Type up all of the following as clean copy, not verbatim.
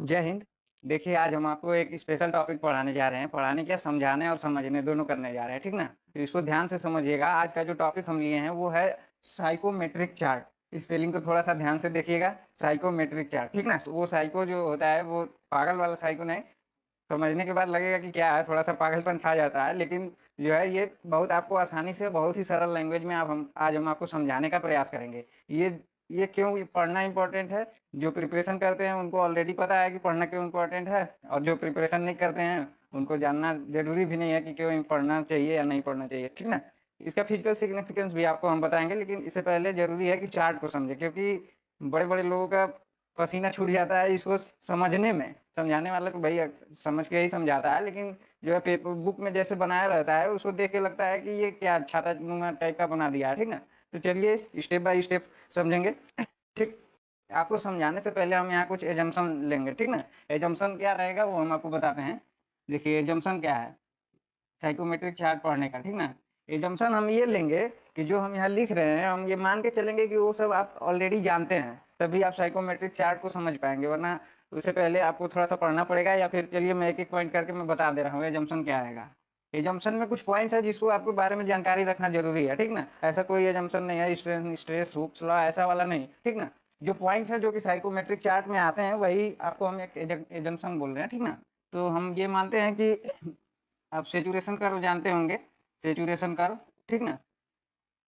जय हिंद। देखिए, आज हम आपको एक स्पेशल टॉपिक पढ़ाने जा रहे हैं। पढ़ाने क्या, समझाने और समझने दोनों करने जा रहे हैं, ठीक ना? तो इसको ध्यान से समझिएगा। आज का जो टॉपिक हम लिए हैं वो है साइकोमेट्रिक चार्ट। स्पेलिंग को थोड़ा सा ध्यान से देखिएगा। साइकोमेट्रिक चार्ट, ठीक ना? वो साइको जो होता है वो पागल वाला साइको नहीं। समझने के बाद लगेगा कि क्या है, थोड़ा-सा पागलपन खा जाता है, लेकिन जो है ये बहुत आपको आसानी से बहुत ही सरल लैंग्वेज में आप हम आज हम आपको समझाने का प्रयास करेंगे। ये ये क्यों पढ़ना इम्पोर्टेंट है? जो प्रिपरेशन करते हैं उनको ऑलरेडी पता है कि पढ़ना क्यों इम्पोर्टेंट है, और जो प्रिपरेशन नहीं करते हैं उनको जानना ज़रूरी भी नहीं है कि क्यों पढ़ना चाहिए या नहीं पढ़ना चाहिए, ठीक ना? इसका फिजिकल सिग्निफिकेंस भी आपको हम बताएँगे, लेकिन इससे पहले ज़रूरी है कि चार्ट को समझें, क्योंकि बड़े-बड़े लोगों का पसीना छूट जाता है इसको समझने में। समझाने वाला तो भई समझ के ही समझाता है, लेकिन जो है पेपर बुक में जैसे बनाया रहता है उसको देख के लगता है कि ये क्या छाता-नुमा टाइप का बना दिया है, ठीक ना? तो चलिए स्टेप बाय स्टेप समझेंगे, ठीक? आपको समझाने से पहले हम यहाँ कुछ असम्पशन लेंगे, ठीक ना? असम्पशन क्या रहेगा वो हम आपको बताते हैं। देखिए, असम्पशन क्या है साइकोमेट्रिक चार्ट पढ़ने का, ठीक ना? असम्पशन हम ये लेंगे कि जो हम यहाँ लिख रहे हैं हम ये मान के चलेंगे कि वो सब आप ऑलरेडी जानते हैं, तभी आप साइकोमेट्रिक चार्ट को समझ पाएंगे, वरना उससे पहले आपको थोड़ा सा पढ़ना पड़ेगा। या फिर चलिए मैं एक एक पॉइंट करके मैं बता दे रहा हूँ असम्पशन क्या आएगा। असम्पशन में कुछ पॉइंट है जिसको आपके बारे में जानकारी रखना जरूरी है, ठीक ना? ऐसा कोई असम्पशन नहीं है स्ट्रेस हुक्स लॉ ऐसा वाला नहीं, ठीक ना? जो पॉइंट है जो कि साइकोमेट्रिक चार्ट में आते हैं वही आपको हम एक असम्पशन बोल रहे हैं, ठीक ना? तो हम ये मानते हैं कि आप सैचुरेशन कर्व जानते होंगे, सैचुरेशन कर्व, ठीक ना?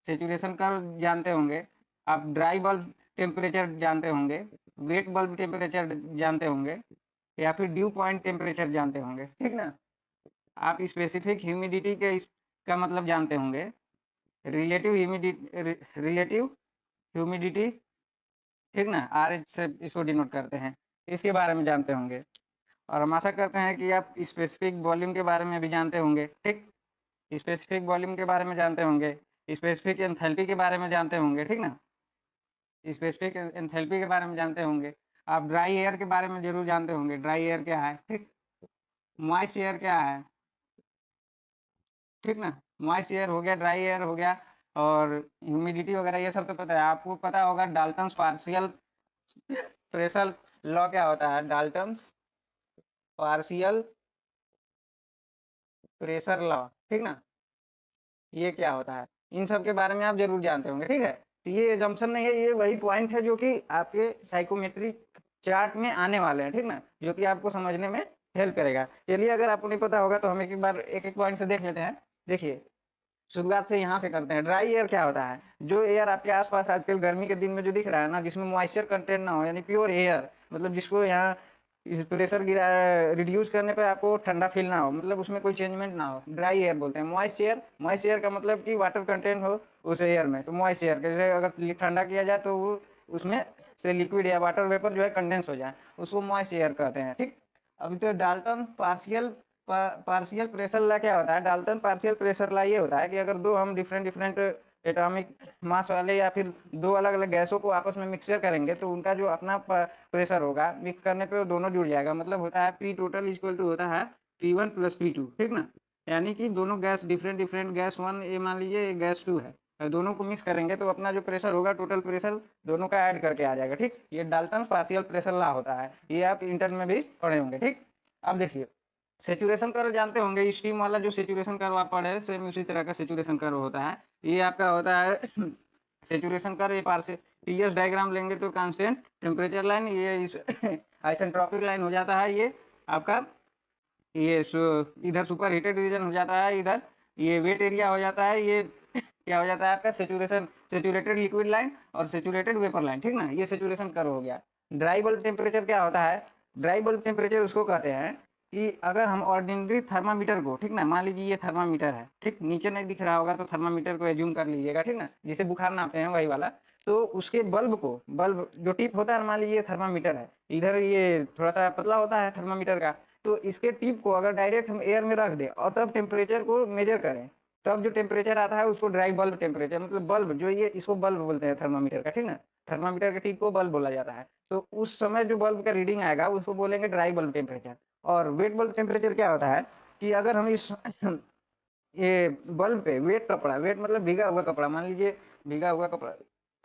सैचुरेशन कर्व जानते होंगे। आप ड्राई बल्ब टेम्परेचर जानते होंगे, वेट बल्ब टेम्परेचर जानते होंगे, या फिर ड्यू पॉइंट टेम्परेचर जानते होंगे, ठीक ना? आप स्पेसिफिक ह्यूमिडिटी के का मतलब जानते होंगे, रिलेटिव ह्यूमिडिटी, ठीक ना? RH से इसको डिनोट करते हैं। इसके बारे में जानते होंगे, और हम आशा करते हैं कि आप स्पेसिफिक वॉल्यूम के बारे में भी जानते होंगे, ठीक? स्पेसिफिक वॉल्यूम के बारे में जानते होंगे, स्पेसिफिक एंथैल्पी के बारे में जानते होंगे, ठीक ना? स्पेसिफिक एंथैल्पी के बारे में जानते होंगे। आप ड्राई एयर के बारे में ज़रूर जानते होंगे, ड्राई एयर क्या है, ठीक? मॉइस्ट एयर क्या है, ठीक ना? मॉइस्ट एयर हो गया, ड्राई एयर हो गया, और ह्यूमिडिटी वगैरह ये सब तो पता है। आपको पता होगा डाल्टन्स पार्शियल प्रेशर लॉ क्या होता है, डाल्टन्स पार्शियल प्रेशर लॉ, ठीक ना? ये क्या होता है, इन सब के बारे में आप जरूर जानते होंगे, ठीक है? तो ये assumption नहीं है, ये वही पॉइंट है जो कि आपके साइकोमेट्रिक चार्ट में आने वाले हैं, ठीक ना? जो कि आपको समझने में हेल्प करेगा। चलिए, अगर आपको नहीं पता होगा तो हम एक एक बार एक एक पॉइंट से देख लेते हैं। देखिए, शुरुआत से यहाँ से करते हैं। ड्राई एयर क्या होता है? जो एयर आपके आसपास आजकल गर्मी के दिन में जो दिख रहा है ना, जिसमें मॉइस्चर कंटेंट ना हो, यानी प्योर एयर, मतलब जिसको यहाँ इस प्रेशर गिरा रिड्यूस करने पे आपको ठंडा फील ना हो, मतलब उसमें कोई चेंजमेंट ना हो, ड्राई एयर बोलते हैं। मॉइस्ट एयर का मतलब कि वाटर कंटेंट हो उस एयर में, तो मॉइस्ट एयर जैसे अगर ठंडा किया जाए तो वो उसमें से लिक्विड या वाटर वेपर जो है कंडेंस हो जाए, उसको मॉइस्ट एयर कहते हैं, ठीक? अभी तो डाल्टन पार्शियल प्रेशर ला क्या होता है? डाल्टन पार्शियल प्रेशर ला ये होता है कि अगर दो हम डिफरेंट डिफरेंट एटॉमिक मास वाले या फिर दो अलग अलग गैसों को आपस में मिक्सचर करेंगे तो उनका जो अपना प्रेशर होगा मिक्स करने पे वो दोनों जुड़ जाएगा। मतलब होता है पी टोटल इक्वल टू होता है P1 प्लस P2, ठीक ना? यानी कि दोनों gas different different gas one ये मान लीजिए ये गैस टू है, और दोनों को मिक्स करेंगे तो अपना जो प्रेशर होगा टोटल प्रेशर दोनों का ऐड करके आ जाएगा, ठीक? ये डाल्टन पार्शियल प्रेशर ला होता है, ये आप इंटर में भी पढ़े होंगे, ठीक? अब देखिए, सैचुरेशन कर्व जानते होंगे, स्टीम वाला जो सैचुरेशन कर्व आप पढ़े सेम उसी तरह का सैचुरेशन कर्व होता है। ये आपका होता है सैचुरेशन कर्व, ये पार से टीएस डायग्राम लेंगे तो कांस्टेंट टेम्परेचर लाइन, ये इस आइसेंट्रोपिक लाइन हो जाता है, ये आपका ये इधर सुपर हीटेड रीजन हो जाता है, इधर ये वेट एरिया हो जाता है, ये क्या हो जाता है आपका सेचुरेटेड लिक्विड लाइन और सेचुरेटेड वेपर लाइन, ठीक ना? ये सेचुरेशन कर्व हो गया। ड्राई बल्ब टेम्परेचर क्या होता है? ड्राई बल्ब टेम्परेचर उसको कहते हैं कि अगर हम ऑर्डिनरी थर्मामीटर को, ठीक ना, मान लीजिए ये थर्मामीटर है, ठीक? नीचे नहीं दिख रहा होगा तो थर्मामीटर को एज्यूम कर लीजिएगा, ठीक ना? जिसे बुखार नापते हैं वही वाला। तो उसके बल्ब जो टिप होता है, मान लीजिए थर्मामीटर है, इधर ये थोड़ा सा पतला होता है थर्मामीटर का, तो इसके टिप को अगर डायरेक्ट हम एयर में रख दें और तब टेम्परेचर को मेजर करें, तब जो टेम्परेचर आता है उसको ड्राई बल्ब टेम्परेचर, मतलब बल्ब जो ये इसको बल्ब बोलते हैं थर्मामीटर का, ठीक ना? थर्मामीटर के टिप को बल्ब बोला जाता है। तो उस समय जो बल्ब का रीडिंग आएगा उसको बोलेंगे ड्राई बल्ब टेम्परेचर। और वेट बल्ब टेम्परेचर क्या होता है कि अगर हम इस ये बल्ब पे वेट कपड़ा, वेट मतलब भीगा हुआ कपड़ा, मान लीजिए भीगा हुआ कपड़ा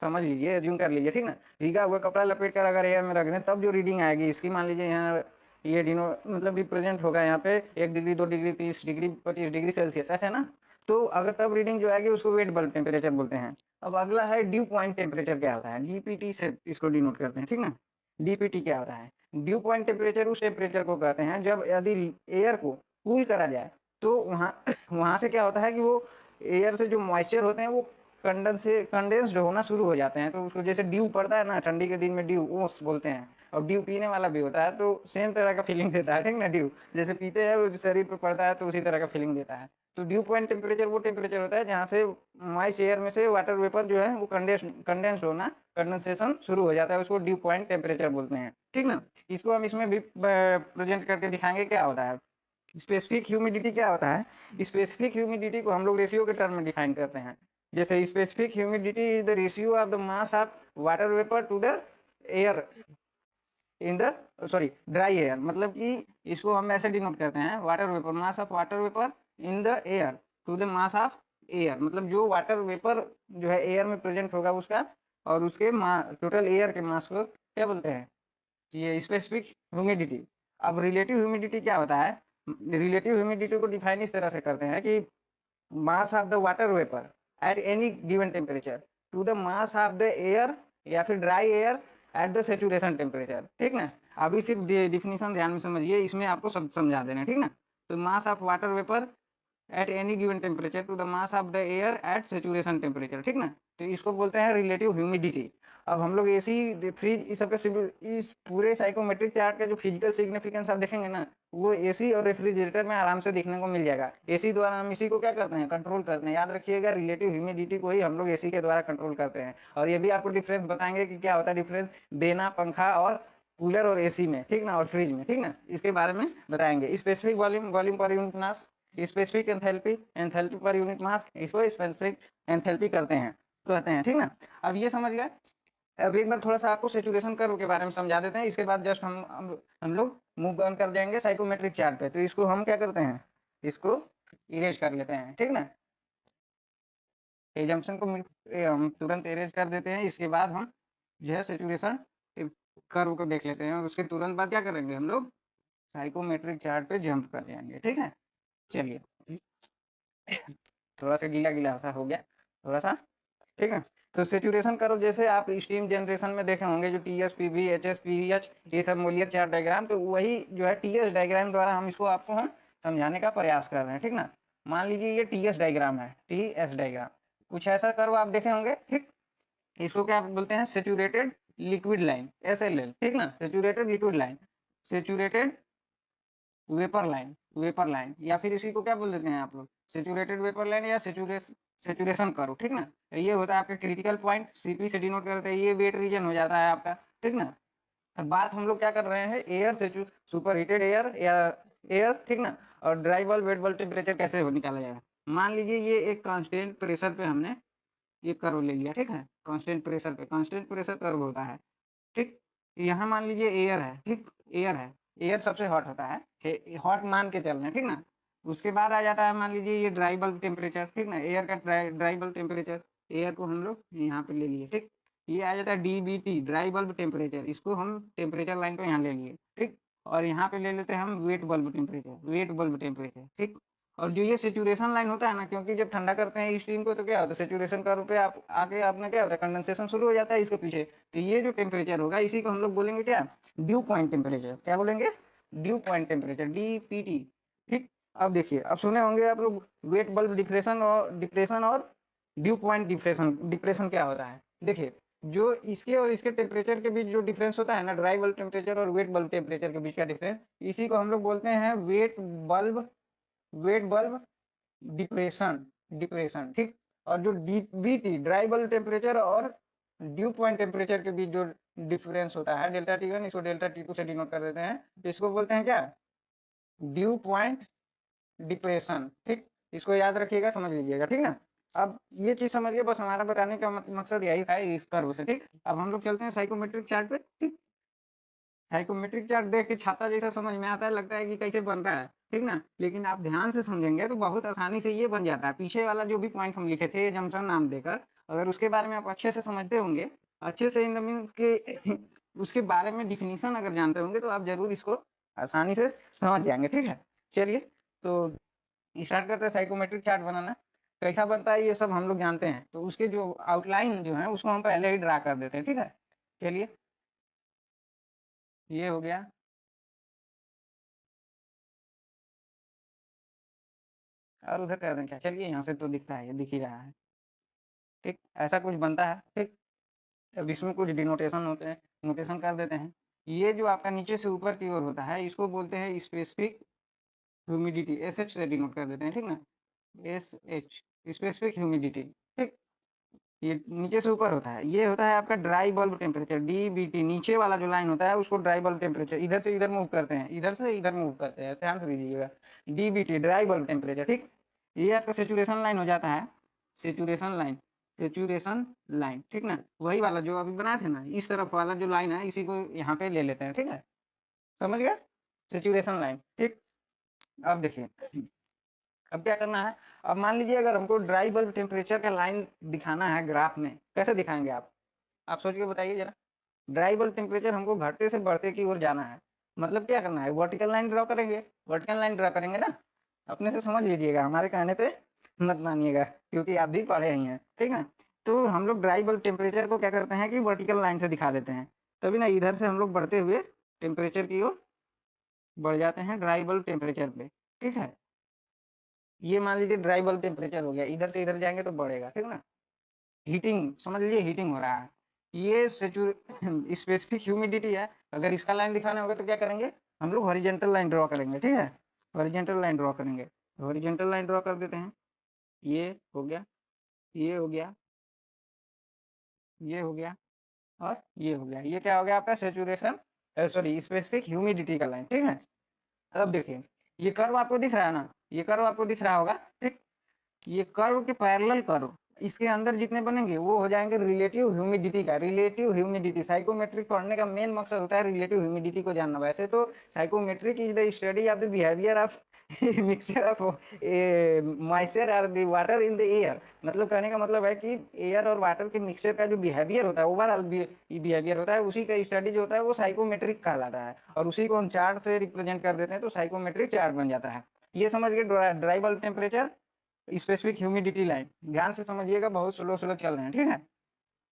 समझ लीजिए, एज्यूम कर लीजिए, ठीक ना। भीगा हुआ कपड़ा लपेट कर अगर एयर में रख दें तब जो रीडिंग आएगी इसकी, मान लीजिए यहाँ ये डिनो मतलब रिप्रेजेंट होगा यहाँ पे 1 degree 2 degree 30 degree 25 degree Celsius, ऐसा है ना। तो अगर तब रीडिंग जो आएगी उसको वेट बल्ब टेम्परेचर बोलते हैं। अब अगला है ड्यू पॉइंट टेम्परेचर, क्या होता है, डीपीटी से इसको डिनोट करते हैं, ठीक ना। डीपीटी क्या होता है, ड्यू पॉइंट टेम्परेचर उस टेम्परेचर को कहते हैं जब यदि एयर को कूल करा जाए तो वहाँ वहाँ से क्या होता है कि वो एयर से जो मॉइस्चर होते हैं वो कंडेंस्ड होना शुरू हो जाते हैं। तो उसको जैसे ड्यू पड़ता है ना ठंडी के दिन में, ड्यू ओस बोलते हैं, और ड्यू पीने वाला भी होता है, तो सेम तरह का फीलिंग देता है, ठीक ना। ड्यू जैसे पीते हैं वो शरीर पर पड़ता है तो उसी तरह का फीलिंग देता है। तो ड्यू पॉइंट टेम्परेचर वो टेम्परेचर होता है जहाँ से मॉइस्ट एयर में से वाटर वेपर जो है वो कंडेंस होना, कंडेंसेशन शुरू हो जाता है, उसको ड्यू पॉइंट टेम्परेचर बोलते हैं, ठीक ना। इसको हम इसमें भी प्रेजेंट करके दिखाएंगे क्या होता है। स्पेसिफिक ह्यूमिडिटी क्या होता है, स्पेसिफिक ह्यूमिडिटी को हम लोग रेशियो के टर्म में डिफाइन करते हैं। जैसे specific humidity is the ratio of the mass of water vapour to the air in the sorry dry air, मतलब कि इसको हम ऐसे डिनोट करते हैं, water vapour mass of water vapour in the air to the mass of air, मतलब जो water vapour जो है एयर में प्रेजेंट होगा उसका और उसके टोटल एयर के मास को क्या बोलते हैं, ये स्पेसिफिक ह्यूमिडिटी। अब रिलेटिव ह्यूमिडिटी क्या होता है, रिलेटिव ह्यूमिडिटी को डिफाइन इस तरह से करते हैं कि mass of the water vapour at any given temperature to the mass of the air या फिर dry air at the saturation temperature, ठीक ना। अभी सिर्फ डिफिनीशन ध्यान में समझिए, इसमें आपको सब समझा देना, ठीक ना। तो mass of water vapour at any given temperature to the mass of the air at saturation temperature, ठीक ना। तो इसको बोलते हैं रिलेटिव ह्यूमिडिटी। अब हम लोग एसी फ्रिज इस सबके इस पूरे साइकोमेट्रिक चार्ट का जो फिजिकल सिग्निफिकेंस आप देखेंगे ना, वो एसी और रेफ्रिजरेटर में आराम से देखने को मिल जाएगा। एसी द्वारा हम इसी को क्या करते हैं, कंट्रोल करते हैं। याद रखिएगा, रिलेटिव ह्यूमिडिटी को ही हम लोग एसी के द्वारा कंट्रोल करते हैं। और ये भी आपको डिफरेंस बताएंगे कि क्या होता है डिफरेंस बेना पंखा और कूलर और एसी में, ठीक ना, और फ्रिज में, ठीक ना, इसके बारे में बताएंगे। Specific volume, volume per unit mass, specific enthalpy, enthalpy per unit mass, इसको स्पेसिफिक एंथैल्पी कहते हैं, ठीक ना। अब ये समझ गए। अब एक बार थोड़ा सा आपको सेचुरेशन कर्व के बारे में समझा देते हैं, इसके बाद जस्ट हम लोग मूव ऑन कर जाएंगे साइकोमेट्रिक चार्ट पे। तो इसको हम क्या करते हैं, इसको इरेज कर लेते हैं, ठीक ना। एजम्पशन को हम तुरंत इरेज कर देते हैं। इसके बाद हम जो है सेचुरेशन कर्व को देख लेते हैं और उसके तुरंत बाद क्या करेंगे, हम लोग साइकोमेट्रिक चार्ट पे जंप कर जाएंगे, ठीक है। चलिए, थोड़ा सा गीला गीला सा हो गया थोड़ा सा, ठीक है। तो सेचुरेशन कर्व जैसे आप स्टीम जनरेशन में देखे होंगे, जो टीएस पीवी एचएस पीएच ये सब मोलियर चार्ट डायग्राम, तो वही जो है टीएस डायग्राम द्वारा हम इसको आपको हम समझाने का प्रयास कर रहे हैं, ठीक ना। मान लीजिए ये टीएस डायग्राम है, टीएस डायग्राम, कुछ ऐसा कर्व आप देखे होंगे, ठीक। इसको क्या बोलते हैं, सेचुरेटेड लिक्विड लाइन, एसएलएल, ठीक ना, saturated liquid line, saturated vapour line, vapour line, या फिर इसी को क्या बोल देते हैं आप लोग, सेचुरेटेड वेपर लाइन या सेचुरेशन कर्व, ठीक ना। ये होता है आपका क्रिटिकल पॉइंट, सीपी से डिनोट करते हैं, ये वेट रीजन हो जाता है आपका, ठीक ना। अब बात हम लोग क्या कर रहे हैं, एयर सुपर हीटेड एयर या एयर, ठीक ना, और dry bulb wet bulb temperature कैसे निकाला जाएगा। मान लीजिए ये एक कांस्टेंट प्रेशर पे हमने ये कर्व ले लिया, ठीक है, कांस्टेंट प्रेशर पे, कांस्टेंट प्रेशर कर्व होता है, ठीक। यहाँ मान लीजिए एयर है, ठीक, एयर है, एयर सबसे हॉट होता है, हॉट मान के चल रहे हैं, ठीक ना। उसके बाद आ जाता है मान लीजिए ये ड्राई बल्ब टेम्परेचर, ठीक ना, एयर का ड्राई बल्ब टेम्परेचर, एयर को हम लोग यहाँ पे ले लिए, ठीक। ये आ जाता है डीबीटी, ड्राई बल्ब टेम्परेचर, इसको हम टेम्परेचर लाइन को यहाँ ले लिए, ठीक। और यहाँ पे ले लेते हैं हम wet bulb temperature, wet bulb temperature, ठीक। और जो ये सेचुरेशन लाइन होता है ना, क्योंकि जब ठंडा करते हैं स्टीम को तो क्या होता है, सेचुरेशन कर्व पे आप आके आपने क्या होता है, कंडेंसेशन शुरू हो जाता है इसके पीछे। तो ये जो टेम्परेचर होगा इसी को हम लोग बोलेंगे क्या, ड्यू पॉइंट टेम्परेचर, क्या बोलेंगे, ड्यू पॉइंट टेम्परेचर, डीपीटी, ठीक। अब देखिए, अब सुने होंगे आप लोग वेट बल्ब डिप्रेशन और ड्यू पॉइंट डिप्रेशन, डिप्रेशन क्या होता है। देखिए, जो इसके और इसके टेम्परेचर के बीच जो डिफरेंस होता है ना, ड्राई बल्ब टेम्परेचर और वेट बल्ब टेम्परेचर के बीच का डिफरेंस, इसी को हम लोग बोलते हैं वेट बल्ब डिप्रेशन, डिप्रेशन, ठीक। और जो डीबीटी ड्राई बल्ब टेम्परेचर और ड्यू पॉइंट टेम्परेचर के बीच जो डिफरेंस होता है डेल्टा T1, इसको डेल्टा T2 से डिनोट कर देते हैं, तो इसको बोलते हैं क्या, ड्यू पॉइंट डिप्रेशन, ठीक। इसको याद रखिएगा, समझ लीजिएगा, ठीक ना। अब ये चीज समझिए, बस हमारा बताने का मकसद यही था इस कर्व से, ठीक। अब हम लोग चलते हैं साइकोमेट्रिक चार्ट पे, ठीक। साइकोमेट्रिक चार्ट देख के छाता जैसा समझ में आता है, लगता है कि कैसे बनता है, ठीक ना। लेकिन आप ध्यान से समझेंगे तो बहुत आसानी से ये बन जाता है। पीछे वाला जो भी पॉइंट हम लिखे थे जंक्शन नाम देकर, अगर उसके बारे में आप अच्छे से समझते होंगे, अच्छे से इन द मीन्स के उसके बारे में डिफिनीशन अगर जानते होंगे तो आप जरूर इसको आसानी से समझ जाएंगे। ठीक है, चलिए तो स्टार्ट करते हैं साइकोमेट्रिक चार्ट बनाना। कैसा बनता है ये सब हम लोग जानते हैं, तो उसके जो आउटलाइन जो है उसको हम पहले ही ड्रा कर देते हैं। ठीक है, चलिए ये हो गया, और उधर कर दें क्या, चलिए यहाँ से तो दिखता है, ये दिख ही रहा है। ठीक, ऐसा कुछ बनता है। ठीक, अब इसमें कुछ डिनोटेशन होते हैं, नोटेशन कर देते हैं। ये जो आपका नीचे से ऊपर की ओर होता है इसको बोलते हैं स्पेसिफिक ह्यूमिडिटी, एस एच से डिनोट कर देते हैं। ठीक ना, एस एच, स्पेसिफिक ह्यूमिडिटी। ठीक, ये नीचे से ऊपर होता है, ये होता है आपका ड्राई बल्ब टेम्परेचर, डीबीटी। नीचे वाला जो लाइन होता है उसको ड्राई बल्ब टेम्परेचर, इधर से इधर मूव करते हैं, इधर से इधर मूव करते हैं, ध्यान से दीजिएगा, डीबीटी ड्राई बल्ब टेम्परेचर। ठीक, ये आपका सेचुरेशन लाइन हो जाता है, सेचुरेशन लाइन, सेचुरेशन लाइन। ठीक ना, वही वाला जो अभी बनाए थे ना, इस तरफ वाला जो लाइन है इसी को यहाँ पे ले लेते हैं। ठीक है, समझ गया, सेचुरेशन लाइन। ठीक, अब देखिए अब क्या करना है। अब मान लीजिए अगर हमको ड्राई बल्ब टेम्परेचर का लाइन दिखाना है ग्राफ में, कैसे दिखाएंगे आप सोच के बताइए जरा। ड्राई बल्ब टेम्परेचर हमको घटते से बढ़ते की ओर जाना है, मतलब क्या करना है, वर्टिकल लाइन ड्रॉ करेंगे, वर्टिकल लाइन ड्रॉ करेंगे ना, अपने से समझ लीजिएगा, हमारे कहने पे मत मानिएगा क्योंकि आप भी पढ़े ही हैं। ठीक है, तो हम लोग ड्राई बल्ब टेम्परेचर को क्या करते हैं कि वर्टिकल लाइन से दिखा देते हैं, तभी ना इधर से हम लोग बढ़ते हुए टेम्परेचर की ओर बढ़ जाते हैं ड्राई बल्ब टेम्परेचर पे। ठीक है, ये मान लीजिए ड्राई बल्ब टेम्परेचर हो गया, इधर से इधर जाएंगे तो बढ़ेगा। ठीक ना, हीटिंग, समझ लीजिए हीटिंग हो रहा है। ये स्पेसिफिक ह्यूमिडिटी है। अगर इसका लाइन दिखाना होगा तो क्या करेंगे, हम लोग हॉरिजेंटल लाइन ड्रॉ करेंगे। ठीक है, हॉरिजेंटल लाइन ड्रॉ करेंगे, हॉरिजेंटल लाइन ड्रॉ कर देते हैं। ये हो गया, ये हो गया, ये हो गया, और ये हो गया। ये क्या हो गया आपका सेचुरेशन, सॉरी स्पेसिफिक ह्यूमिडिटी का लाइन। ठीक है, अब देखिए ये कर्व आपको दिख रहा है ना, ये कर्व आपको दिख रहा होगा। ठीक, ये कर्व के पैरेलल कर्व इसके अंदर जितने बनेंगे वो हो जाएंगे रिलेटिव ह्यूमिडिटी का। रिलेटिव ह्यूमिडिटी, साइकोमेट्रिक पढ़ने का मेन मकसद होता है रिलेटिव ह्यूमिडिटी को जानना। वैसे तो psychometric is the study of the behaviour of mixture of moisture और the water in the air. मतलब कहने का मतलब है कि एयर और वाटर के मिक्सचर का जो बिहेवियर होता है, ओवरऑल बिहेवियर होता है, उसी का स्टडी जो होता है वो साइकोमेट्रिक कहलाता है, और उसी को हम चार्ट से रिप्रेजेंट कर देते हैं तो साइकोमेट्रिक चार्ट बन जाता है। ये समझ गए, dry bulb temperature, specific humidity line, ध्यान से समझिएगा, बहुत स्लो स्लो चल रहे हैं। ठीक है,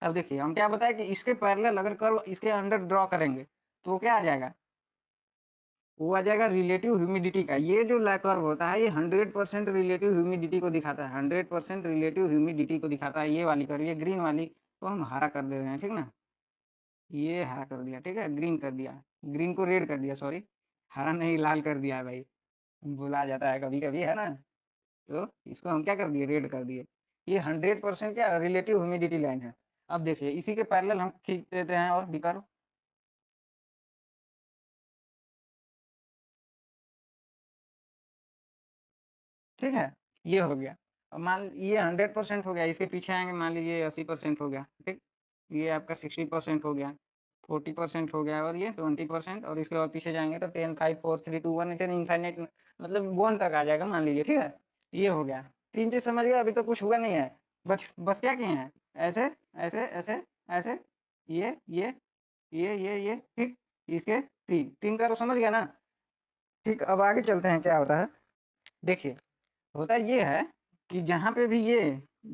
अब देखिए हम क्या बताया कि इसके पैरेलल अगर कर्व इसके अंदर ड्रॉ करेंगे तो क्या आ जाएगा, वो आ जाएगा रिलेटिव ह्यूमिडिटी का। ये जो कर्व होता है ये 100% रिलेटिव ह्यूमिडिटी को दिखाता है, 100% रिलेटिव ह्यूमिडिटी को दिखाता है। ये वाली कर्व, ये ग्रीन वाली को हम हरा कर दे रहे हैं। ठीक ना, ये हरा कर दिया, ठीक है, ग्रीन कर दिया, ग्रीन को रेड कर दिया, सॉरी हरा नहीं लाल कर दिया है भाई, भुला जाता है कभी कभी, है ना। तो इसको हम क्या कर दिए, रेड कर दिए। ये 100% क्या रिलेटिव ह्यूमिडिटी लाइन है। अब देखिए इसी के पैरेलल हम खींच देते हैं और विकर्व। ठीक है, ये हो गया। अब मान ये 100% हो गया, इसके पीछे आएंगे मान लीजिए 80% हो गया। ठीक, ये आपका 60% हो गया, 40% हो गया, और ये 20%, और इसके बाद पीछे जाएंगे तो 10 5 4 3 2 1 ऐसे इनफाइनाइट, मतलब 1 तक आ जाएगा मान लीजिए। ठीक है, ये हो गया। 3 चीज समझ गए, अभी तो कुछ हुआ नहीं है, बस क्या किए हैं, ऐसे ऐसे ऐसे ऐसे, ये। ठीक, इसके तीन तीन का तो समझ गया ना। ठीक, अब आगे चलते हैं क्या होता है। देखिए होता ये है कि जहाँ पे भी ये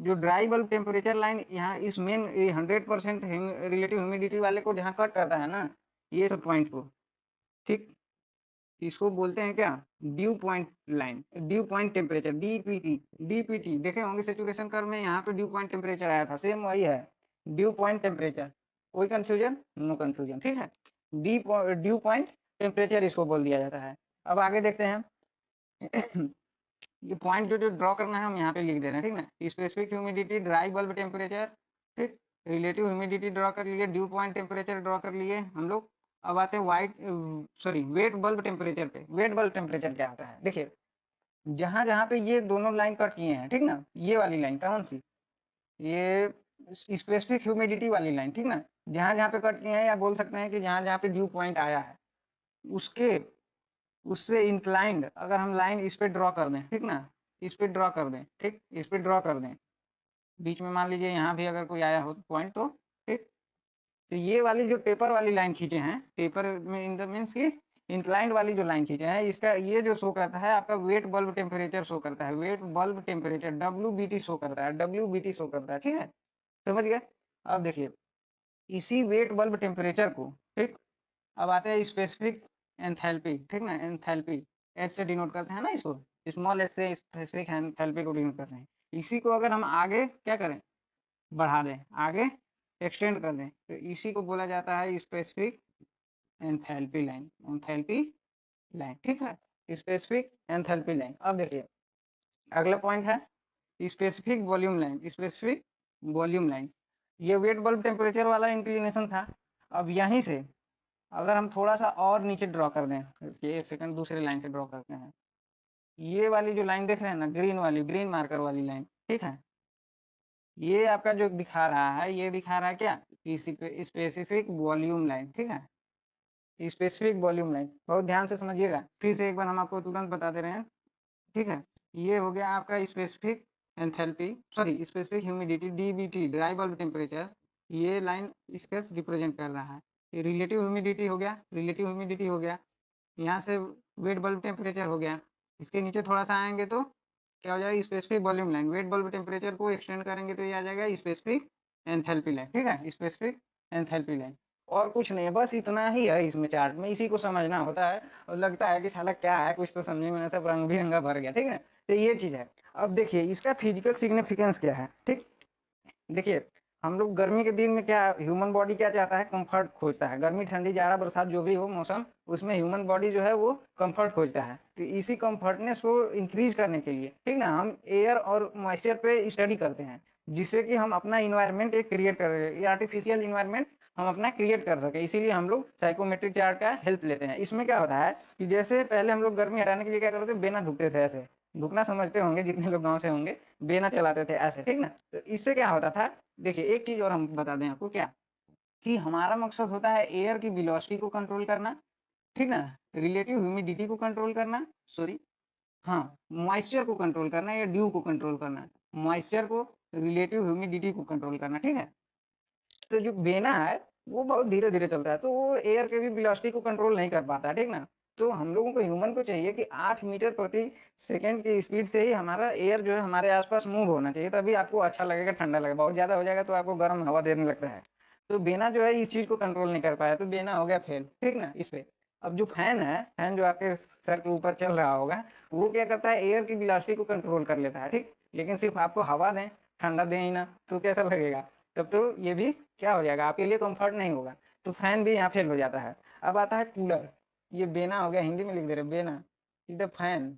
जो ड्राई बल्ब टेम्परेचर लाइन यहाँ इस मेन 100% रिलेटिव ह्यूमिडिटी वाले को जहाँ कट करता है ना, ये सब पॉइंट को, ठीक, इसको बोलते हैं क्या, due point line, due point temperature, DPT. DPT देखे होंगे सेचुरेशन कर्व में, यहाँ पे ड्यू पॉइंट टेम्परेचर आया था, सेम वही है, ड्यू पॉइंट टेम्परेचर। कोई कंफ्यूजन, नो कंफ्यूजन। ठीक है, डी ड्यू पॉइंट टेम्परेचर इसको बोल दिया जाता है। अब आगे देखते हैं ये पॉइंट जो जो ड्रॉ करना है हम यहाँ पे लिख दे रहे हैं। ठीक ना, specific humidity, dry bulb temperature, ठीक, रिलेटिव ह्यूमिडिटी ड्रॉ कर लिए, ड्यू पॉइंट टेम्परेचर ड्रॉ कर लिए हम लोग। अब आते हैं white, sorry wet bulb temperature पे। वेट बल्ब टेम्परेचर क्या होता है, देखिए जहां जहां पे ये दोनों लाइन कट किए हैं, ठीक ना, ये वाली लाइन कौन सी, ये स्पेसिफिक ह्यूमिडिटी वाली लाइन। ठीक ना, जहां जहां पे कट किए हैं, या बोल सकते हैं कि जहां जहां पे ड्यू पॉइंट आया है उसके उससे इंक्लाइंड अगर हम लाइन इस पे ड्रॉ कर दें, ठीक ना, इस पे ड्रॉ कर दें, ठीक, इस पे ड्रॉ कर दें, बीच में मान लीजिए यहाँ भी अगर कोई आया हो पॉइंट, तो ठीक। तो ये वाली जो टेपर वाली लाइन खींचे हैं, टेपर में इन द मीन्स की इंक्लाइंड वाली जो लाइन खींचे हैं, इसका ये जो शो करता है आपका वेट बल्ब टेम्परेचर शो करता है, wet bulb temperature WBT show करता है, WBT शो करता है, ठीक है, समझ गए। अब देखिए इसी वेट बल्ब टेम्परेचर को, ठीक, अब आते हैं स्पेसिफिक एंथैल्पी, ठीक ना, एंथैल्पी एच से डिनोट करते हैं ना इसको, स्मॉल एच से स्पेसिफिक एंथैल्पी को डिनोट करते हैं। इसी को अगर हम आगे क्या करें, बढ़ा दें, आगे एक्सटेंड कर दें, तो इसी को बोला जाता है specific enthalpy line, enthalpy line, ठीक है, स्पेसिफिक एंथैल्पी लाइन। अब देखिए अगला पॉइंट है specific volume line, specific volume line. ये वेट बल्ब टेम्परेचर वाला इंक्लिनेशन था। अब यहीं से अगर हम थोड़ा सा और नीचे ड्रॉ कर दें, एक सेकंड दूसरे लाइन से ड्रॉ करते हैं, ये वाली जो लाइन देख रहे हैं ना, ग्रीन वाली, ग्रीन मार्कर वाली लाइन, ठीक है, ये आपका जो दिखा रहा है, ये दिखा रहा है क्या, स्पेसिफिक वॉल्यूम लाइन, ठीक है, स्पेसिफिक वॉल्यूम लाइन। बहुत ध्यान से समझिएगा, फिर से एक बार हम आपको तुरंत बता दे रहे हैं, ठीक है। ये हो गया आपका specific enthalpy, sorry specific humidity, DBT, dry bulb temperature, ये लाइन इसका रिप्रेजेंट कर रहा है। ये रिलेटिव ह्यूमिडिटी हो गया, रिलेटिव ह्यूमिडिटी हो गया, यहाँ से वेट बल्ब टेम्परेचर हो गया, इसके नीचे थोड़ा सा आएंगे तो क्या हो जाएगा, specific volume line, wet bulb temperature को एक्सटेंड करेंगे तो ये आ जाएगा स्पेसिफिक एंथैल्पी लाइन, ठीक है, स्पेसिफिक एंथैल्पी लाइन। और कुछ नहीं है, बस इतना ही है इसमें चार्ट में, इसी को समझना होता है। और लगता है कि साला क्या है, कुछ तो समझ में, सब रंग बिरंगा भर गया, ठीक है, तो ये चीज है। अब देखिए इसका फिजिकल सिग्निफिकेंस क्या है, ठीक। देखिए हम लोग गर्मी के दिन में क्या, ह्यूमन बॉडी क्या चाहता है, कंफर्ट खोजता है, गर्मी ठंडी जाड़ा बरसात जो भी हो मौसम, उसमें ह्यूमन बॉडी जो है वो कंफर्ट खोजता है। तो इसी कंफर्टनेस को इंक्रीज करने के लिए, ठीक ना, हम एयर और मॉइस्चर पे स्टडी करते हैं, जिससे कि हम अपना इन्वायरमेंट एक क्रिएट कर रहे हैं, ये आर्टिफिशियल इन्वायरमेंट हम अपना क्रिएट कर सके, इसीलिए हम लोग साइकोमेट्रिक चार्ट का हेल्प लेते हैं। इसमें क्या होता है कि जैसे पहले हम लोग गर्मी हटाने के लिए क्या करते थे, बेना धुकते थे, ऐसे धुकना समझते होंगे जितने लोग गाँव से होंगे, बेना चलाते थे ऐसे, ठीक ना। तो इससे क्या होता था, देखिए एक चीज और हम बता दें आपको, क्या कि हमारा मकसद होता है एयर की वेलोसिटी को कंट्रोल करना, ठीक ना, रिलेटिव ह्यूमिडिटी को कंट्रोल करना, सॉरी, हाँ, मॉइस्चर को कंट्रोल करना या ड्यू को कंट्रोल करना, मॉइस्चर को, रिलेटिव ह्यूमिडिटी को कंट्रोल करना, ठीक है। तो जो बेना है वो बहुत धीरे धीरे चलता है, तो वो एयर के भी वेलोसिटी को कंट्रोल नहीं कर पाता, ठीक ना। तो हम लोगों को, ह्यूमन को चाहिए कि 8 मीटर प्रति सेकंड की स्पीड से ही हमारा एयर जो है हमारे आसपास मूव होना चाहिए, तभी आपको अच्छा लगेगा, ठंडा लगेगा। बहुत ज्यादा हो जाएगा तो आपको गर्म हवा देने लगता है। तो बेना जो है इस चीज को कंट्रोल नहीं कर पाया, तो बेना हो गया फेल, ठीक ना, इस पे। अब जो फैन है, फैन जो आपके सर के ऊपर चल रहा होगा, वो क्या करता है, एयर की वेलोसिटी को कंट्रोल कर लेता है, ठीक। लेकिन सिर्फ आपको हवा दें, ठंडा दें ही ना, तो कैसा लगेगा, तब तो ये भी क्या हो जाएगा, आपके लिए कंफर्ट नहीं होगा। तो फैन भी यहाँ फेल हो जाता है। अब आता है कूलर, ये बेना हो गया, हिंदी में लिख दे रहे बेना, इधर फैन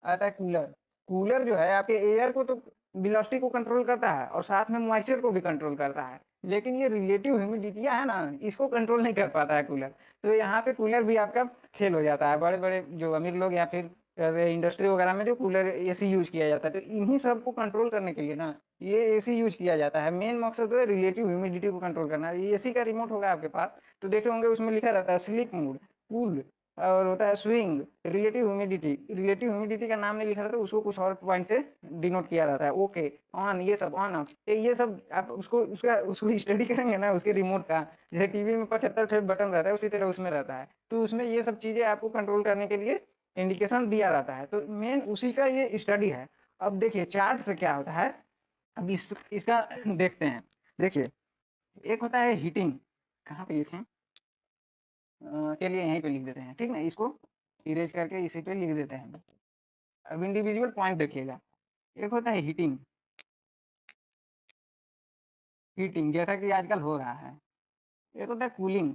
आता है कूलर। कूलर जो है आपके एयर को तो वेलोसिटी को कंट्रोल करता है और साथ में मॉइस्चर को भी कंट्रोल करता है, लेकिन ये रिलेटिव ह्यूमिडिटी है ना, इसको कंट्रोल नहीं कर पाता है कूलर। तो यहाँ पे कूलर भी आपका फेल हो जाता है। बड़े बड़े जो अमीर लोग या फिर इंडस्ट्री वगैरह में जो कूलर एसी यूज किया जाता है, तो इन्हीं सब को कंट्रोल करने के लिए ना ये एसी यूज किया जाता है। मेन मकसद तो है रिलेटिव ह्यूमिडिटी को कंट्रोल करना। ये एसी का रिमोट होगा आपके पास, तो देखे होंगे उसमें लिखा रहता है स्लीप मोड, कूल, और होता है swing, relative humidity. Relative humidity का नाम नहीं लिखा रहता, उसको कुछ और पॉइंट से डिनोट किया रहता है, ओके, ऑन, ये सब ऑन ऑफ, ये सब आप उसको उसको स्टडी करेंगे ना उसके रिमोट का, जैसे टीवी में 75 बटन रहता है, उसी तरह उसमें रहता है। तो उसमें ये सब चीजें आपको कंट्रोल करने के लिए इंडिकेशन दिया रहता है, तो मेन उसी का ये स्टडी है। अब देखिए चार्ट से क्या होता है, अब इसका देखते हैं। देखिए एक होता है हीटिंग, कहाँ पे लिखें, चलिए यहीं पे लिख देते हैं, ठीक ना, इसको इरेज करके इसी पे लिख देते हैं। अब इंडिविजुअल पॉइंट देखिएगा, एक होता है हीटिंग, हीटिंग जैसा कि आजकल हो रहा है। एक होता है कूलिंग,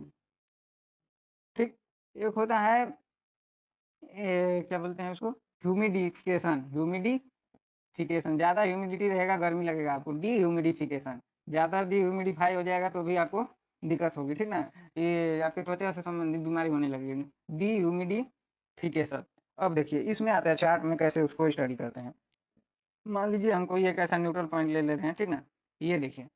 ठीक। एक होता है क्या बोलते हैं उसको, ह्यूमिडिफिकेशन, ह्यूमिडिफिकेशन, ज़्यादा ह्यूमिडिटी रहेगा गर्मी लगेगा आपको, डी ह्यूमिडिफिकेशन, ज़्यादा डी ह्यूमिडिफाई हो जाएगा तो भी आपको दिक्कत होगी, ठीक ना, ये आपके त्वचा से संबंधित बीमारी होने लगेगी, डी ह्यूमिडिफिकेशन। अब देखिए इसमें आता है चार्ट में कैसे उसको स्टडी करते हैं। मान लीजिए हम कोई एक ऐसा न्यूट्रल पॉइंट ले लेते हैं, ठीक ना, ये देखिए।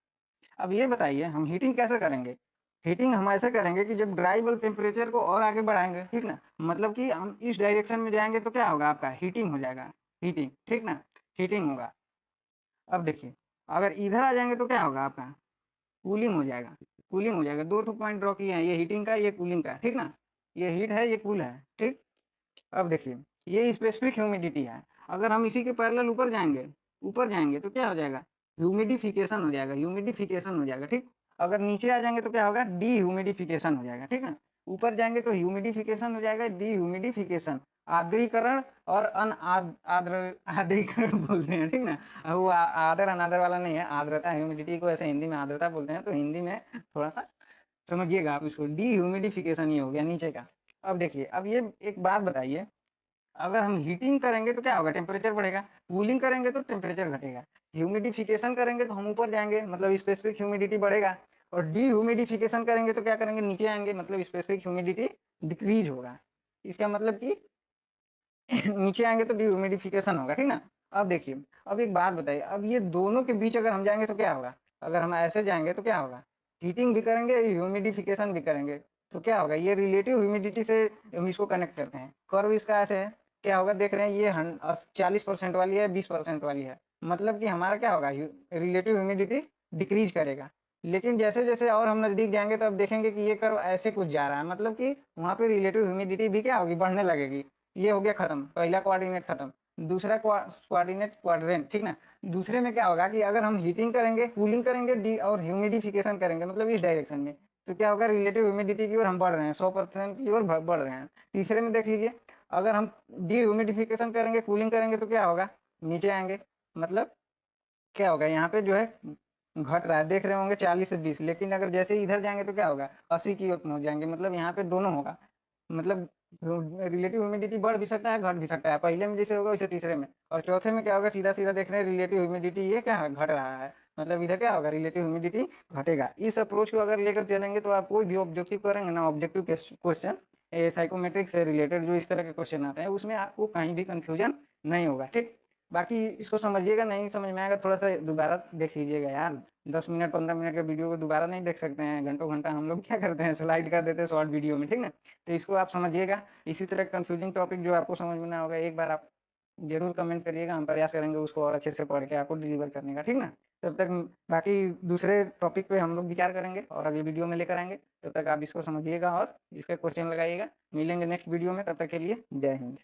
अब ये बताइए हम हीटिंग कैसे करेंगे। हीटिंग हम ऐसे करेंगे कि जब ड्राई बल्ब टेम्परेचर को और आगे बढ़ाएंगे, ठीक ना, मतलब कि हम इस डायरेक्शन में जाएंगे तो क्या होगा, आपका हीटिंग हो जाएगा, हीटिंग, ठीक ना, हीटिंग होगा। अब देखिए अगर इधर आ जाएंगे तो क्या होगा आपका, कूलिंग हो जाएगा, कूलिंग हो जाएगा। दो पॉइंट ड्रॉ किए हैं, ये हीटिंग का, ये कूलिंग का, ठीक ना, ये हीट है, ये कूल है, ठीक। अब देखिए ये स्पेसिफिक ह्यूमिडिटी है। अगर हम इसी के पैरेलल ऊपर जाएंगे तो क्या हो जाएगा, ह्यूमिडिफिकेशन हो जाएगा, ह्यूमिडिफिकेशन हो जाएगा, ठीक। अगर नीचे आ जाएंगे तो क्या होगा, डी ह्यूमिडिफिकेशन हो जाएगा, ठीक है। ऊपर जाएंगे तो ह्यूमिडिफिकेशन हो जाएगा, डी ह्यूमिडिफिकेशन, आर्द्रीकरण और आर्द्रीकरण बोलते हैं, ठीक ना। वो आदर अनादर वाला नहीं है, आर्द्रता, ह्यूमिडिटी को ऐसे हिंदी में आर्द्रता बोलते हैं, तो हिंदी में थोड़ा सा समझिएगा आप इसको। डी ह्यूमिडिफिकेशन ये हो गया नीचे का। अब देखिए, अब ये एक बात बताइए, अगर हम हीटिंग करेंगे तो क्या होगा, टेम्परेचर बढ़ेगा, कूलिंग करेंगे तो टेम्परेचर घटेगा, ह्यूमिडिफिकेशन करेंगे तो हम ऊपर जाएंगे, मतलब स्पेसिफिक ह्यूमिडिटी बढ़ेगा, और डी ह्यूमिडिफिकेशन करेंगे तो क्या करेंगे, नीचे आएंगे, मतलब स्पेसिफिक ह्यूमिडिटी डिक्रीज होगा। इसका मतलब कि नीचे आएंगे तो डी ह्यूमिडिफिकेशन होगा, ठीक ना। अब देखिए, अब एक बात बताइए, अब ये दोनों के बीच अगर हम जाएंगे तो क्या होगा, अगर हम ऐसे जाएंगे तो क्या होगा, हीटिंग भी करेंगे, ह्यूमिडिफिकेशन भी करेंगे, तो क्या होगा, ये रिलेटिव ह्यूमिडिटी से हम इसको कनेक्ट करते हैं। कर्व इसका ऐसे है, क्या होगा, देख रहे हैं ये 40% वाली है, 20% वाली है, मतलब कि हमारा क्या होगा, रिलेटिव ह्यूमिडिटी डिक्रीज करेगा। लेकिन जैसे जैसे और हम नजदीक जाएंगे तो अब देखेंगे कि ये कर्व ऐसे कुछ जा रहा है, मतलब कि वहां पे रिलेटिव ह्यूमिडिटी भी क्या होगी, बढ़ने लगेगी। ये हो गया खत्म, पहला कोऑर्डिनेट खत्म। दूसरा कोऑर्डिनेट क्वाड्रेंट, ठीक ना। दूसरे में क्या होगा कि अगर हम हीटिंग करेंगे, कूलिंग करेंगे, डी और ह्यूमिडिफिकेशन करेंगे, मतलब इस डायरेक्शन में, तो क्या होगा, रिलेटिव ह्यूमिडिटी की ओर हम बढ़ रहे हैं, 100% की ओर बढ़ रहे हैं। तीसरे में देख लीजिए, अगर हम डी ह्यूमिडिफिकेशन करेंगे, कूलिंग करेंगे, तो क्या होगा, नीचे आएंगे, मतलब क्या होगा, यहाँ पे जो है घट रहा है, देख रहे होंगे 40 से 20, लेकिन अगर जैसे ही इधर जाएंगे तो क्या होगा, 80 की ओर पहुंच जाएंगे, मतलब यहाँ पे दोनों होगा, मतलब रिलेटिव ह्यूमिडिटी बढ़ भी सकता है, घट भी सकता है, पहले में जैसे होगा वैसे तीसरे में। और चौथे में क्या होगा, सीधा सीधा देख रहे हैं, रिलेटिव ह्यूमिडिटी ये क्या है, घट रहा है, मतलब इधर क्या होगा, रिलेटिव ह्यूमिडिटी घटेगा। इस अप्रोच को अगर लेकर चलेंगे तो आप कोई भी ऑब्जेक्टिव करेंगे ना, ऑब्जेक्टिव क्वेश्चन, साइकोमेट्रिक से रिलेटेड जो इस तरह के क्वेश्चन आते हैं, उसमें आपको कहीं भी कंफ्यूजन नहीं होगा, ठीक। बाकी इसको समझिएगा, नहीं समझ में आएगा थोड़ा सा दोबारा देख लीजिएगा यार, 10 मिनट 15 मिनट के वीडियो को दोबारा नहीं देख सकते हैं, घंटों घंटा हम लोग क्या करते हैं, स्लाइड कर देते हैं शॉर्ट वीडियो में, ठीक ना। तो इसको आप समझिएगा। इसी तरह कंफ्यूजिंग टॉपिक जो आपको समझ में ना होगा, एक बार आप जरूर कमेंट करिएगा, हम प्रयास करेंगे उसको और अच्छे से पढ़ के आपको डिलीवर करने का, ठीक ना। तब तक बाकी दूसरे टॉपिक पे हम लोग विचार करेंगे और अगली वीडियो में लेकर आएंगे। तब तक आप इसको समझिएगा और इसके क्वेश्चन लगाइएगा। मिलेंगे नेक्स्ट वीडियो में, तब तक के लिए जय हिंद।